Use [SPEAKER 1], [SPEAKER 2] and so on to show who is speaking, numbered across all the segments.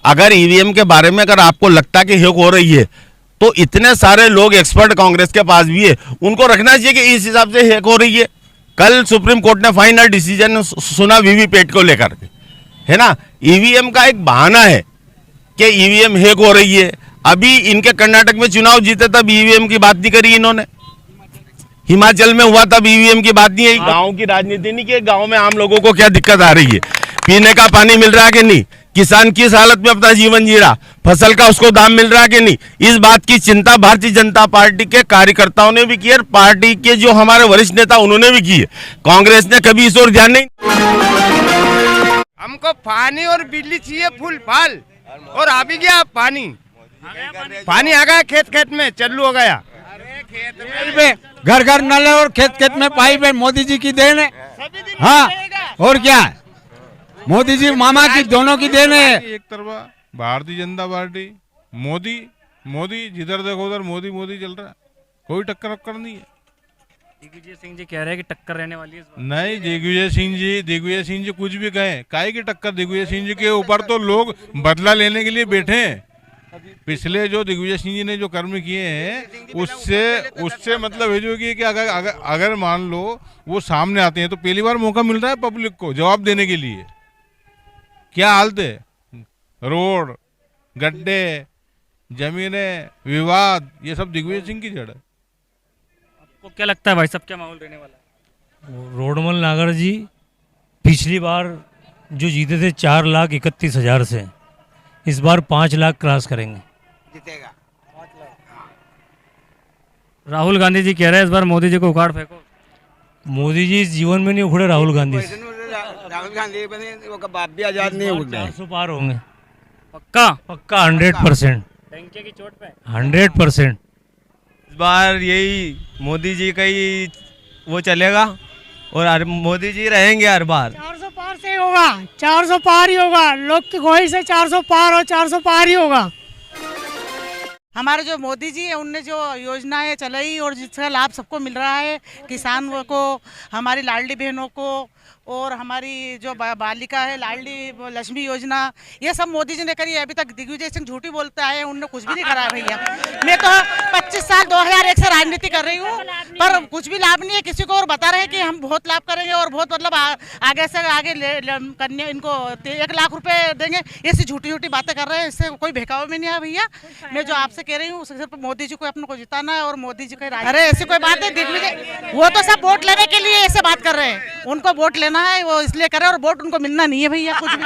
[SPEAKER 1] अगर ईवीएम के बारे में अगर आपको लगता कि हैक हो रही है तो इतने सारे लोग एक्सपर्ट कांग्रेस के पास भी है, उनको रखना चाहिए कि इस हिसाब से हैक हो रही है। कल सुप्रीम कोर्ट ने फाइनल डिसीजन सुना वीवीपैट को लेकर के, है ना। ईवीएम का एक बहाना है कि ईवीएम हैक हो रही है। अभी इनके कर्नाटक में चुनाव जीते तब ईवीएम की बात नहीं करी इन्होंने, हिमाचल में हुआ तब ईवीएम की बात नहीं है। गांव की राजनीति नहीं कि गांव में आम लोगों को क्या दिक्कत आ रही है, पीने का पानी मिल रहा है कि नहीं, किसान किस हालत में अपना जीवन जी रहा, फसल का उसको दाम मिल रहा है कि नहीं, इस बात की चिंता भारतीय जनता पार्टी के कार्यकर्ताओं ने भी की है, पार्टी के जो हमारे वरिष्ठ नेता उन्होंने भी की है। कांग्रेस ने कभी इस ओर ध्यान नहीं।
[SPEAKER 2] हमको पानी और बिजली चाहिए फुल फाल, और आ भी गया पानी आ गया, खेत खेत में चालू हो गया,
[SPEAKER 3] घर घर नल और खेत खेत में पाइप है। मोदी जी की देन है। हाँ, और क्या, मोदी जी मामा की दोनों की देन है।
[SPEAKER 4] एक तरफा भारतीय जनता पार्टी, मोदी जिधर देखो उधर मोदी चल रहा है, कोई टक्कर नहीं है।
[SPEAKER 5] दिग्विजय सिंह जी कह रहे हैं कि टक्कर रहने वाली है इस बार।
[SPEAKER 4] नहीं, दिग्विजय सिंह जी कुछ भी कहें, काहे की टक्कर। दिग्विजय सिंह जी के ऊपर तो लोग बदला लेने के लिए बैठे हैं। पिछले जो दिग्विजय सिंह जी ने जो कर्म किए हैं उससे मतलब है जो कि अगर मान लो वो सामने आते हैं तो पहली बार मौका मिल रहा है पब्लिक को जवाब देने के लिए। क्या हालत है, रोड, गड्ढे, जमीनें, विवाद, ये सब दिग्विजय सिंह की जड़ है।
[SPEAKER 5] आपको क्या लगता है भाई साहब, क्या माहौल रहने वाला है?
[SPEAKER 6] रोडमल नागर जी पिछली बार जो जीते थे 4,31,000 से, इस बार 5 लाख क्रॉस करेंगे,
[SPEAKER 2] जीतेगा।
[SPEAKER 5] राहुल गांधी जी कह रहे हैं इस बार मोदी जी को उखाड़ फेंको।
[SPEAKER 6] मोदी जी इस जीवन में नहीं उखड़े राहुल गांधी से।
[SPEAKER 2] राहुल गांधी वो बाप भी आजाद नहीं हुए।
[SPEAKER 6] 400 पार होंगे
[SPEAKER 5] पक्का?
[SPEAKER 6] पक्का 100%।
[SPEAKER 5] डंके की चोट पे
[SPEAKER 6] 100%।
[SPEAKER 7] इस बार यही मोदी जी का ही वो चलेगा और मोदी जी रहेंगे हर बार।
[SPEAKER 8] 400 पार से होगा, 400 पार ही होगा, लोग की ख्वाहिश से 400 पार और 400 पार ही होगा। हमारे जो मोदी जी है उनने जो योजनाएं चलाई और जिसका लाभ सबको मिल रहा है, किसानों को, हमारी लाडली बहनों को, और हमारी जो बालिका है लाडली लक्ष्मी योजना, ये सब मोदी जी ने करी है। अभी तक दिग्विजय सिंह झूठी बोलते आए हैं, उनने कुछ भी नहीं करा है भैया। मैं तो 25 साल 2001 से राजनीति कर रही हूँ, पर कुछ भी लाभ नहीं है किसी को, और बता रहे हैं कि हम बहुत लाभ करेंगे और बहुत मतलब आगे से आगे करने इनको 1 लाख रुपए देंगे। ऐसी झूठी झूठी बातें कर रहे हैं, इससे कोई बहकावे में नहीं है भैया। मैं जो आपसे कह रही हूँ सिर्फ मोदी जी को अपने को जिताना है और मोदी जी का। अरे ऐसी कोई बात है, दिग्विजय वो तो सब वोट लेने के लिए ऐसे बात कर रहे हैं, उनको वोट लेना है वो इसलिए करे, और वोट उनको मिलना नहीं है भैया कुछ भी।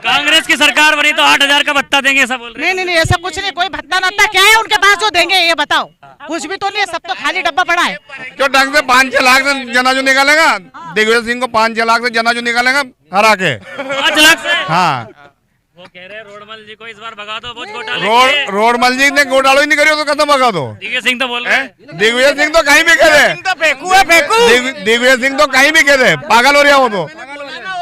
[SPEAKER 5] कांग्रेस की सरकार बनी तो 8,000 का भत्ता देंगे ऐसा बोल रहे हैं।
[SPEAKER 8] नहीं, ऐसा कुछ नहीं, कोई भत्ता नत्ता क्या है उनके पास जो देंगे, ये बताओ। कुछ भी तो नहीं है, सब तो खाली डब्बा पड़ा है।
[SPEAKER 1] क्यों ढंग से 5-6 लाख से जना जो निकालेगा, दिग्विजय सिंह को 5-6 लाख से जना जो निकालेगा हरा के
[SPEAKER 5] 5 लाख से।
[SPEAKER 1] हाँ,
[SPEAKER 5] वो कह रहे हैं रोडमल जी को इस बार भगा दो, बहुत घोटाले।
[SPEAKER 1] रोडमल जी ने घोटाला ही नहीं करी तो कदम भगा दो।
[SPEAKER 5] दिग्विजय सिंह तो बोल रहे हैं।
[SPEAKER 1] दिग्विजय सिंह तो कहीं भी कह रहे, दिग्विजय सिंह तो कहीं भी कह रहे, पागल हो रहा हो तो।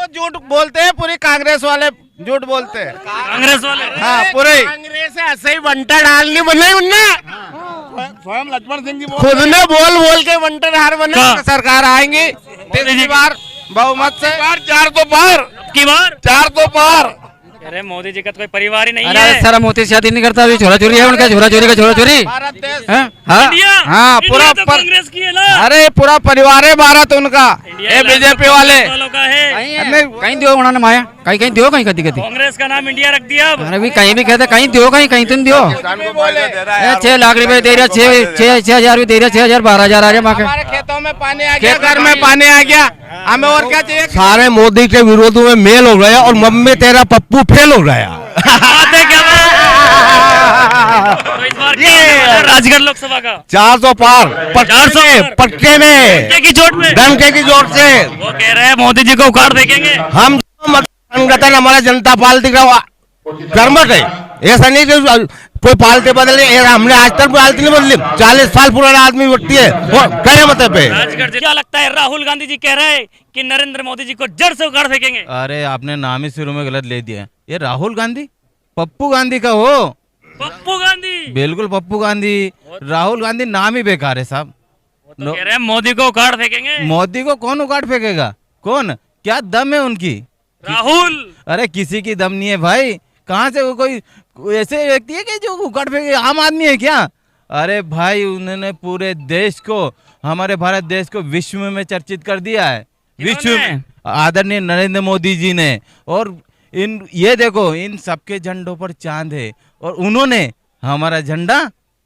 [SPEAKER 2] झूठ बोलते हैं, पूरी कांग्रेस वाले झूठ बोलते हैं,
[SPEAKER 5] कांग्रेस वाले।
[SPEAKER 2] हाँ पूरे कांग्रेस ऐसे ही वंटा डालनी बनाई उनने,
[SPEAKER 1] स्वयं लक्ष्मण सिंह जी
[SPEAKER 2] खुद ने बोल के वंटर हार बने। सरकार आएंगी 3 बार बहुमत से,
[SPEAKER 1] 4 तो पार
[SPEAKER 5] की बार
[SPEAKER 1] 4 तो पार।
[SPEAKER 5] कह रहे मोदी जी का तो कोई परिवार ही नहीं
[SPEAKER 3] अरे
[SPEAKER 5] है।
[SPEAKER 3] सारा मोदी शादी नहीं करता, अभी छोरा चोरी है उनका, छोरा चोरी।
[SPEAKER 2] भारत देश,
[SPEAKER 5] इंडिया
[SPEAKER 2] पूरा
[SPEAKER 5] तो कांग्रेस की है ना।
[SPEAKER 2] अरे पूरा परिवार है भारत उनका, ये बीजेपी वाले
[SPEAKER 5] का है।
[SPEAKER 3] कहीं दियो उन्होंने माया, कहीं दियो, कहीं कदी
[SPEAKER 5] कांग्रेस का नाम इंडिया रख दिया अब।
[SPEAKER 3] अरे भी कहीं भी कहते, कहीं दियो, कहीं तुम दियो। 6 लाख रुपए दे रहा, 6,000 भी दे रहा, 6,000 12,000 आ रहा माँ के।
[SPEAKER 2] हमारे खेतों में पानी आ गया, घर में पानी आ गया, हमें और क्या चाहिए।
[SPEAKER 1] सारे मोदी के विरोध में मेल हो गया और मम्मी तेरा पप्पू फेल हो गया।
[SPEAKER 5] बात है क्या तो इस बार ये राजगढ़ लोकसभा का
[SPEAKER 1] 400 पार,
[SPEAKER 5] 400
[SPEAKER 1] पटके में,
[SPEAKER 5] डंके की चोट में,
[SPEAKER 1] डंके की जोर से।
[SPEAKER 5] वो कह रहे हैं मोदी जी को उखाड़ देंगे।
[SPEAKER 1] हम संगठन हमारा जनता पार्टी का कर्मठ है, ऐसा नहीं कि कोई पार्टी बदले, हमने आज तक पार्टी नहीं बदली, 40 साल पुराना आदमी व्यक्ति है, करे मतलब पे।
[SPEAKER 5] राजगढ़ क्या लगता है, राहुल गांधी जी कह रहे हैं कि नरेंद्र मोदी जी को जड़ से उखाड़ फेंकेंगे।
[SPEAKER 7] अरे आपने नाम ही शुरू में गलत ले दिया। ये राहुल गांधी पप्पू गांधी का हो,
[SPEAKER 5] पप्पू गांधी,
[SPEAKER 7] बिल्कुल पप्पू गांधी। राहुल गांधी नाम ही बेकार है साहब।
[SPEAKER 5] तो कह रहे हैं मोदी को उखाड़ फेंकेंगे।
[SPEAKER 7] मोदी को कौन उखाड़ फेंकेगा, कौन, क्या दम है उनकी?
[SPEAKER 5] राहुल,
[SPEAKER 7] अरे किसी की दम नहीं है भाई।
[SPEAKER 9] कहाँ से वो कोई ऐसे व्यक्ति है कि जो उखाड़ फेंके, आम आदमी है क्या? अरे भाई उन्होंने पूरे देश को, हमारे भारत देश को विश्व में चर्चित कर दिया है, विश्व में, आदरणीय नरेंद्र मोदी जी ने। और ये देखो इन सबके झंडों पर चांद है और उन्होंने हमारा झंडा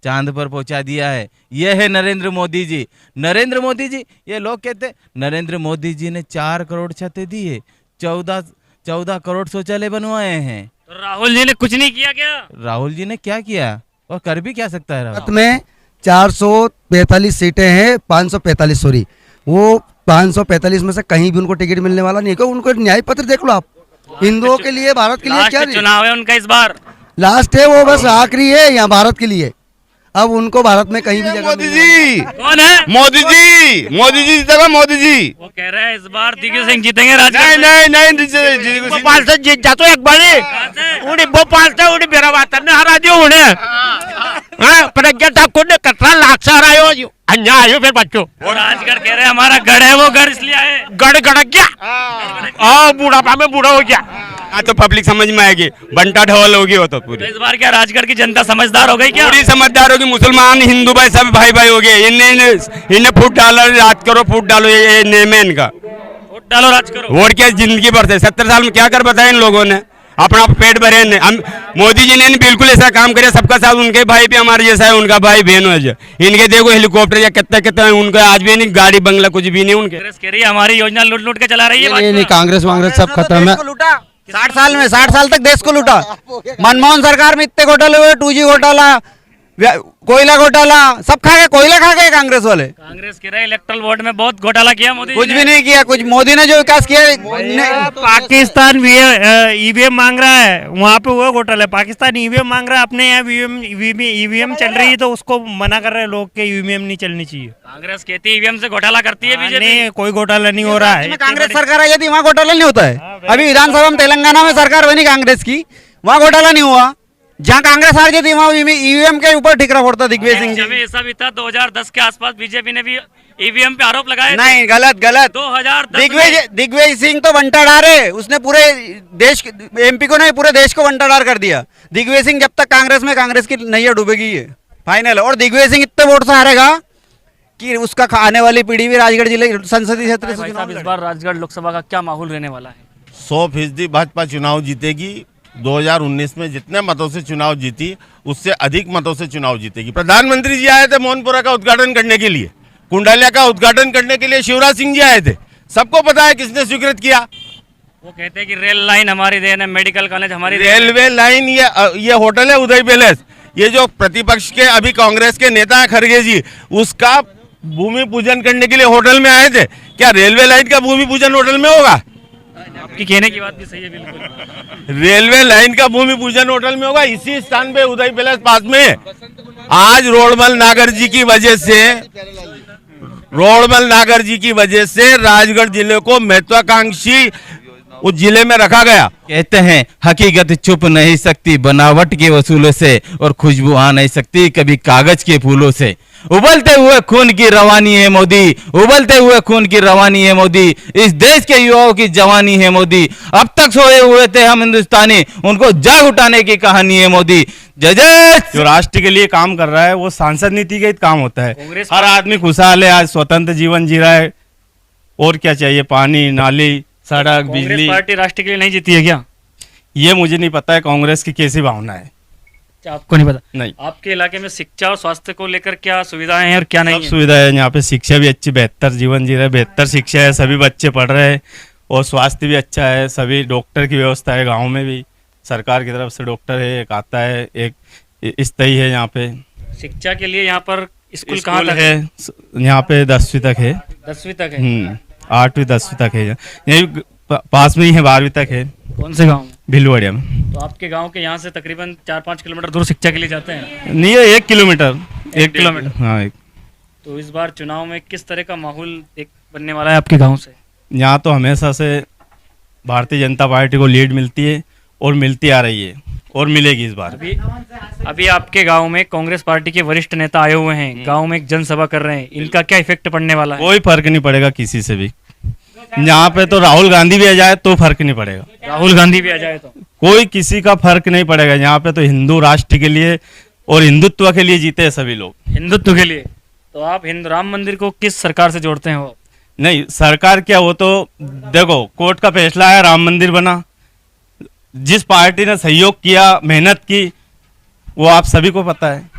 [SPEAKER 9] चांद पर पहुंचा दिया है। यह है नरेंद्र मोदी जी। नरेंद्र मोदी जी, ये लोग कहते नरेंद्र मोदी जी ने 4 करोड़ छतें दी है, 14 करोड़ शौचालय बनवाए हैं।
[SPEAKER 5] तो राहुल जी ने कुछ नहीं किया क्या?
[SPEAKER 9] राहुल जी ने क्या किया और कर भी क्या सकता है राहुल?
[SPEAKER 10] भारत में 445 सीटें हैं, 545 सॉरी, वो 545 में से कहीं भी उनको टिकट मिलने वाला नहीं है। उनको न्याय पत्र देख लो आप, हिंदुओं के लिए, भारत के लिए क्या
[SPEAKER 5] चुनाव है उनका इस बार,
[SPEAKER 10] लास्ट है वो, बस आखिरी है यहाँ भारत के लिए। अब उनको भारत में कहीं भी जगह
[SPEAKER 1] मोदी जी,
[SPEAKER 5] कौन है?
[SPEAKER 1] मोदी जी जीतेगा, मोदी जी।
[SPEAKER 5] वो कह रहे हैं इस बार दिग्विजय सिंह जीतेंगे राजगढ़
[SPEAKER 1] नहीं
[SPEAKER 5] से।
[SPEAKER 1] नहीं नहीं,
[SPEAKER 2] भोपाल से जीत जातो एक बारी, उन्हें भोपाल से उन्हें मेरा बात ने हरा दियो उन्हें। प्रज्ञा ठाकुर ने 17 लाख से हरायो, अन्याय आयो फिर बच्चों।
[SPEAKER 5] वो राजगढ़ कह रहे हैं हमारा गढ़ है, वो गढ़ इसलिए आए।
[SPEAKER 2] गड़ क्या बूढ़ापा में बूढ़ा हो गया।
[SPEAKER 1] तो पब्लिक समझ में आएगी, बंटा ढवल होगी वो तो पूरी।
[SPEAKER 5] तो इस बार क्या राजगढ़ की जनता समझदार हो गई क्या?
[SPEAKER 1] पूरी समझदार होगी, मुसलमान हिंदू भाई सब भाई भाई हो गए। इन्हें फूट डालो, राज करो, फूट डालो, ये नेम है इनका।
[SPEAKER 5] वोट डालो, राज करो।
[SPEAKER 1] वोट क्या जिंदगी भर से 70 साल में क्या कर बताया इन लोगों ने, अपना पेट भरे ने। हम मोदी जी ने बिल्कुल ऐसा काम करे, सबका साथ, उनके भाई भी हमारे जैसा है, उनका भाई बहन है। इनके देखो हेलीकॉप्टर या कितना उनका आज भी नहीं, गाड़ी बंगला कुछ भी नहीं उनके।
[SPEAKER 5] कांग्रेस कह रही है हमारी योजना लूट लूट के चला रही है।
[SPEAKER 10] नहीं, कांग्रेस वांग्रेस सब खत्म है।
[SPEAKER 3] 60 साल तक देश को लूटा। मनमोहन सरकार में इतने घोटाले हुए, 2G घोटाला, कोयला घोटाला, सब खा गए, कोयला खा गए कांग्रेस वाले।
[SPEAKER 5] कांग्रेस कह रहे इलेक्ट्रल बोर्ड में बहुत घोटाला किया मोदी
[SPEAKER 3] कुछ भी नहीं किया, कुछ मोदी ने जो विकास किया।
[SPEAKER 6] पाकिस्तान ईवीएम मांग रहा है, वहाँ पे वो घोटाला है। पाकिस्तान ईवीएम मांग रहा है, अपने यहाँ ईवीएम चल रही है तो उसको मना कर रहे हैं लोग के ईवीएम नहीं चलनी चाहिए।
[SPEAKER 5] कांग्रेस कहती है ईवीएम से घोटाला करती है बीजेपी।
[SPEAKER 6] नहीं, कोई घोटाला नहीं हो रहा है।
[SPEAKER 3] कांग्रेस सरकार आई थी, वहाँ घोटाला नहीं होता है। अभी विधानसभा में तेलंगाना में सरकार बनी कांग्रेस की, वहाँ घोटाला नहीं हुआ। जहाँ कांग्रेस हार गई थी वहाँ ईवीएम के ऊपर ठिकरा फोड़ता दिग्विजय सिंह जी।
[SPEAKER 5] ऐसा भी था 2010 के आसपास बीजेपी ने भी ईवीएम पे आरोप लगाए।
[SPEAKER 3] नहीं, गलत
[SPEAKER 5] 2010
[SPEAKER 3] दिग्विजय सिंह तो बंटाधार है, उसने पूरे देश, एमपी को नहीं पूरे देश को बंटाधार कर दिया। दिग्विजय सिंह जब तक कांग्रेस में, कांग्रेस की नैया डूबेगी ये फाइनल। और दिग्विजय सिंह इतने वोट से हारेगा कि उसका आने वाली पीढ़ी भी राजगढ़ जिले संसदीय क्षेत्र से चुनाव।
[SPEAKER 5] इस बार राजगढ़ लोकसभा का क्या माहौल रहने वाला है?
[SPEAKER 1] 100% भाजपा चुनाव जीतेगी। 2019 में जितने मतों से चुनाव जीती, उससे अधिक मतों से चुनाव जीतेगी। प्रधानमंत्री जी आए थे मोहनपुरा का उद्घाटन करने के लिए, कुंडालिया का उद्घाटन करने के लिए शिवराज सिंह जी आए थे। सबको पता है किसने स्वीकृत किया।
[SPEAKER 5] वो कहते हैं कि रेल लाइन हमारी देन है, मेडिकल कॉलेज हमारी
[SPEAKER 1] रेलवे लाइन, ये होटल है उदय पैलेस, ये जो प्रतिपक्ष के अभी कांग्रेस के नेता है खड़गे जी, उसका भूमि पूजन करने के लिए होटल में आए थे। क्या रेलवे लाइन का भूमि पूजन होटल में होगा?
[SPEAKER 5] आपकी कहने की बात भी सही है बिल्कुल।
[SPEAKER 1] रेलवे लाइन का भूमि पूजन होटल में होगा, इसी स्थान पे उदय पैलेस पास में। आज रोडमल नागर जी की वजह से राजगढ़ जिले को महत्वाकांक्षी उस जिले में रखा गया।
[SPEAKER 9] कहते हैं हकीकत छुप नहीं सकती बनावट के वसूलों से, और खुशबू आ नहीं सकती कभी कागज के फूलों से। उबलते हुए खून की रवानी है मोदी, उबलते हुए खून की रवानी है मोदी, इस देश के युवाओं की जवानी है मोदी। अब तक सोए हुए थे हम हिंदुस्तानी, उनको जाग उठाने की कहानी है मोदी। जय जय।
[SPEAKER 11] जो राष्ट्र के लिए काम कर रहा है वो सांसद नीति का काम होता है। हर आदमी खुशहाल है, आज स्वतंत्र जीवन जी रहा है। और क्या चाहिए? पानी, नाली, सड़क, बिजली।
[SPEAKER 5] पार्टी राष्ट्र के लिए नहीं जीती है क्या?
[SPEAKER 11] ये मुझे नहीं पता है कांग्रेस की कैसी भावना है।
[SPEAKER 5] आपको नहीं पता?
[SPEAKER 11] नहीं।
[SPEAKER 5] आपके इलाके में शिक्षा और स्वास्थ्य को लेकर क्या सुविधाएं हैं और क्या नहीं
[SPEAKER 11] सब
[SPEAKER 5] है?
[SPEAKER 11] सुविधा है यहाँ पे, शिक्षा भी अच्छी, बेहतर जीवन जी रहे, बेहतर शिक्षा है, सभी बच्चे पढ़ रहे हैं, और स्वास्थ्य भी अच्छा है। सभी डॉक्टर की व्यवस्था है, गाँव में भी सरकार की तरफ से डॉक्टर है, एक आता है, एक स्थायी है यहाँ पे।
[SPEAKER 5] शिक्षा के लिए यहाँ पर स्कूल कहाँ तक
[SPEAKER 11] है? यहाँ पे 10वीं तक है।
[SPEAKER 5] 10वीं तक है?
[SPEAKER 11] 8वीं 10वीं तक है, यही पास में ही है, 12वीं तक है।
[SPEAKER 5] कौन से गांव में?
[SPEAKER 11] भिलवाड़िया में।
[SPEAKER 5] तो आपके गांव के यहाँ से तकरीबन 4-5 किलोमीटर दूर शिक्षा के लिए जाते हैं?
[SPEAKER 11] नहीं, 1 किलोमीटर।
[SPEAKER 5] 1 किलोमीटर।
[SPEAKER 11] हाँ, 1।
[SPEAKER 5] तो इस बार चुनाव में किस तरह का माहौल एक बनने वाला है आपके गांव से?
[SPEAKER 11] यहाँ तो हमेशा से भारतीय जनता पार्टी को लीड मिलती है और मिलती आ रही है और मिलेगी इस बार।
[SPEAKER 5] अभी आपके गांव में कांग्रेस पार्टी के वरिष्ठ नेता आए हुए हैं, गांव में एक जनसभा कर रहे हैं, इनका क्या इफेक्ट पड़ने वाला है?
[SPEAKER 11] कोई फर्क नहीं पड़ेगा किसी से भी। यहाँ पे तो राहुल गांधी भी आ जाए तो फर्क नहीं पड़ेगा।
[SPEAKER 5] राहुल गांधी भी आ जाए तो
[SPEAKER 11] कोई किसी का फर्क नहीं पड़ेगा। यहाँ पे तो हिंदू राष्ट्र के लिए और हिंदुत्व के लिए जीते हैं सभी लोग।
[SPEAKER 5] हिंदुत्व के लिए। तो आप हिंदू राम मंदिर को किस सरकार से जोड़ते हैं? वो
[SPEAKER 11] नहीं, सरकार क्या, वो तो देखो कोर्ट का फैसला है, राम मंदिर बना। जिस पार्टी ने सहयोग किया, मेहनत की, वो आप सभी को पता है।